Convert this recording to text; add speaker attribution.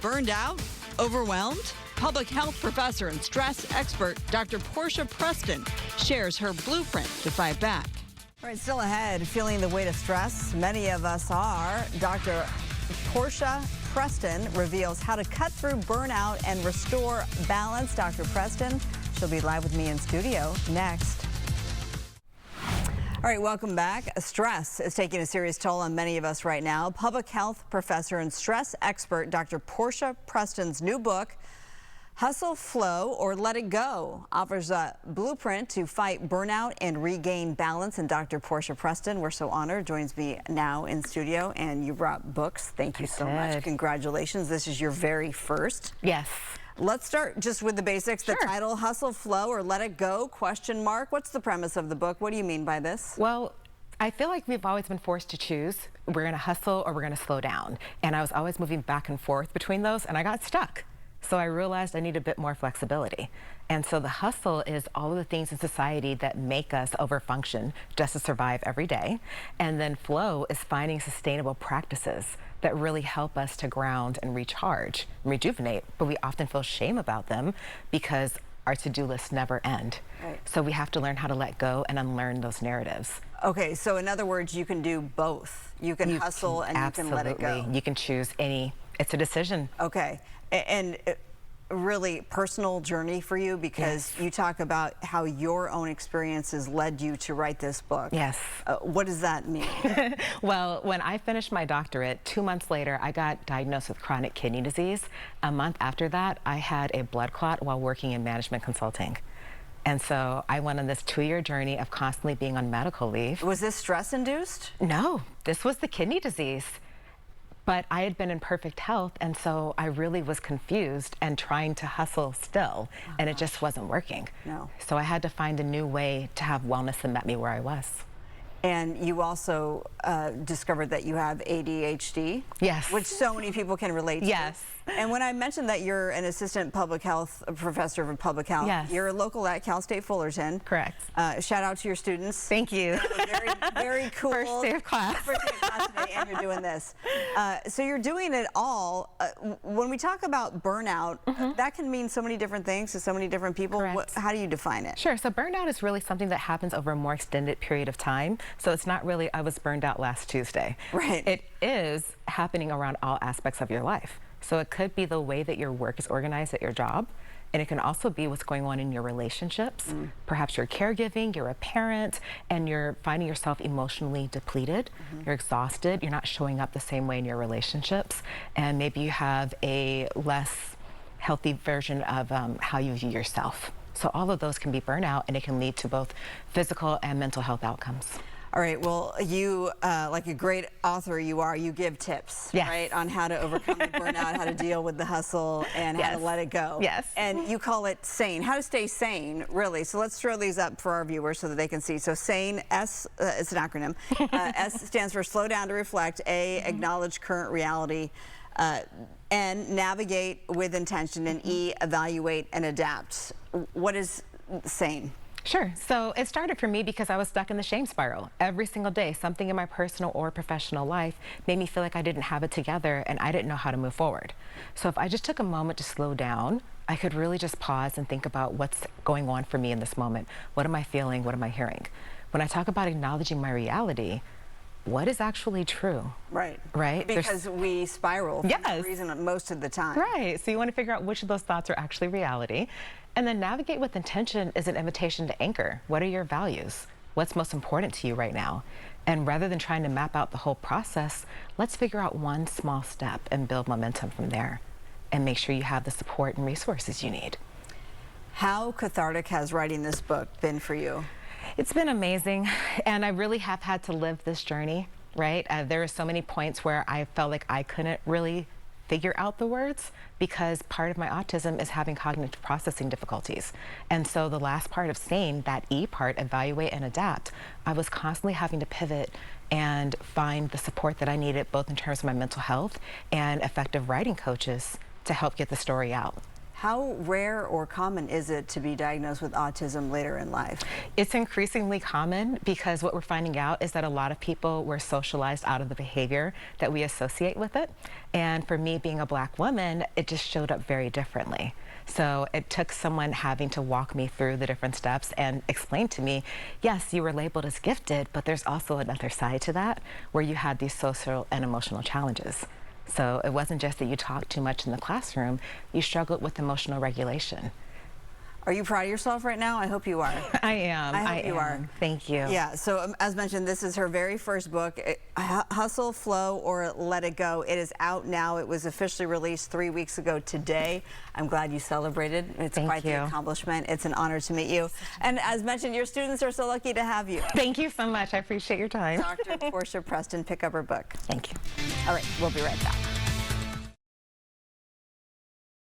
Speaker 1: Burned out? Overwhelmed? Public health professor and stress expert Dr. Portia Preston shares her blueprint to fight back.
Speaker 2: All right, still ahead, feeling the weight of stress. Many of us are. Dr. Portia Preston reveals how to cut through burnout and restore balance. Dr. Preston, she'll be live with me in studio next. All right, welcome back. Stress is taking a serious toll on many of us right now. Public health professor and stress expert Dr. Portia Preston's new book, Hustle, Flow, or Let It Go, offers a blueprint to fight burnout and regain balance. And Dr. Portia Preston, we're so honored, joins me now in studio. And you brought books. Thank you so much. Congratulations. This is your very first.
Speaker 3: Yes.
Speaker 2: Let's start just with the basics.
Speaker 3: Sure.
Speaker 2: The title, Hustle, Flow, or Let It Go, question mark. What's the premise of the book? What do you mean by this?
Speaker 3: Well, I feel like we've always been forced to choose. We're going to hustle or we're going to slow down. And I was always moving back and forth between those, and I got stuck. So I realized I need a bit more flexibility. And so the hustle is all of the things in society that make us overfunction just to survive every day. And then flow is finding sustainable practices that really help us to ground and recharge, and rejuvenate, but we often feel shame about them because our to-do lists never end.
Speaker 2: Right.
Speaker 3: So we have to learn how to let go and unlearn those narratives.
Speaker 2: Okay, so in other words, you can do both. You can hustle and you can let it go.
Speaker 3: You can choose any, it's a decision.
Speaker 2: Okay, and really personal journey for you, because
Speaker 3: Yes.
Speaker 2: you talk about how your own experiences led you to write this book.
Speaker 3: Yes.
Speaker 2: What does that mean?
Speaker 3: Well, when I finished my doctorate, 2 months later, I got diagnosed with chronic kidney disease. A month after that, I had a blood clot while working in management consulting. And so I went on this 2-year journey of constantly being on medical leave.
Speaker 2: Was this stress-induced?
Speaker 3: No, this was the kidney disease. But I had been in perfect health, and so I really was confused and trying to hustle still, and it just wasn't working.
Speaker 2: No.
Speaker 3: So I had to find a new way to have wellness that met me where I was.
Speaker 2: And you also discovered that you have ADHD.
Speaker 3: Yes.
Speaker 2: Which so many people can relate to.
Speaker 3: Yes.
Speaker 2: And when I mentioned that you're an assistant public health professor of public health,
Speaker 3: yes.
Speaker 2: You're local at Cal State Fullerton.
Speaker 3: Correct.
Speaker 2: Shout out to your students.
Speaker 3: Thank you.
Speaker 2: Very, very cool.
Speaker 3: First day of class.
Speaker 2: First day of class today, and you're doing this. So you're doing it all. When we talk about burnout, that can mean so many different things to so many different people.
Speaker 3: Correct.
Speaker 2: How do you define it?
Speaker 3: Sure. So burnout is really something that happens over a more extended period of time. So it's not really, I was burned out last Tuesday.
Speaker 2: Right.
Speaker 3: It is happening around all aspects of your life. So it could be the way that your work is organized at your job, and it can also be what's going on in your relationships. Perhaps you're caregiving, you're a parent, and you're finding yourself emotionally depleted. You're exhausted, you're not showing up the same way in your relationships, and maybe you have a less healthy version of how you view yourself. So all of those can be burnout, and it can lead to both physical and mental health outcomes.
Speaker 2: All right, well, you, like a great author you are, you give tips,
Speaker 3: Yes.
Speaker 2: right, on how to overcome the burnout, how to deal with the hustle, and how
Speaker 3: Yes.
Speaker 2: to let it go.
Speaker 3: Yes.
Speaker 2: And you call it SANE, how to stay sane, really. So let's throw these up for our viewers so that they can see. So SANE, S, it's an acronym. S stands for slow down to reflect, A, acknowledge current reality, N, navigate with intention, and E, evaluate and adapt. What is SANE?
Speaker 3: Sure. So it started for me because I was stuck in the shame spiral. Every single day, something in my personal or professional life made me feel like I didn't have it together and I didn't know how to move forward. So if I just took a moment to slow down, I could really just pause and think about what's going on for me in this moment. What am I feeling? What am I hearing? When I talk about acknowledging my reality, what is actually true?
Speaker 2: Right.
Speaker 3: Right?
Speaker 2: Because we spiral for some
Speaker 3: Yes.
Speaker 2: reason most of the time.
Speaker 3: Right. So you want to figure out which of those thoughts are actually reality. And then navigate with intention is an invitation to anchor. What are your values? What's most important to you right now? And rather than trying to map out the whole process, let's figure out one small step and build momentum from there. And make sure you have the support and resources you need.
Speaker 2: How cathartic has writing this book been for you?
Speaker 3: It's been amazing, and I really have had to live this journey, right? There are so many points where I felt like I couldn't really figure out the words because part of my autism is having cognitive processing difficulties. And so the last part of SANE, that E part, evaluate and adapt, I was constantly having to pivot and find the support that I needed, both in terms of my mental health and effective writing coaches to help get the story out.
Speaker 2: How rare or common is it to be diagnosed with autism later in life?
Speaker 3: It's increasingly common because what we're finding out is that a lot of people were socialized out of the behavior that we associate with it. And for me, being a Black woman, it just showed up very differently. So it took someone having to walk me through the different steps and explain to me, yes, you were labeled as gifted, but there's also another side to that where you had these social and emotional challenges. So it wasn't just that you talked too much in the classroom, you struggled with emotional regulation.
Speaker 2: Are you proud of yourself right now? I hope you are.
Speaker 3: I am.
Speaker 2: I hope you are.
Speaker 3: Thank you.
Speaker 2: Yeah, so as mentioned, this is her very first book, Hustle, Flow, or Let It Go. It is out now. It was officially released 3 weeks ago today. I'm glad you celebrated. It's quite the accomplishment. It's an honor to meet you. And as mentioned, your students are so lucky to have you.
Speaker 3: Thank you so much. I appreciate your time.
Speaker 2: Dr. Portia Preston, pick up her book.
Speaker 3: Thank you.
Speaker 2: All right, we'll be right back.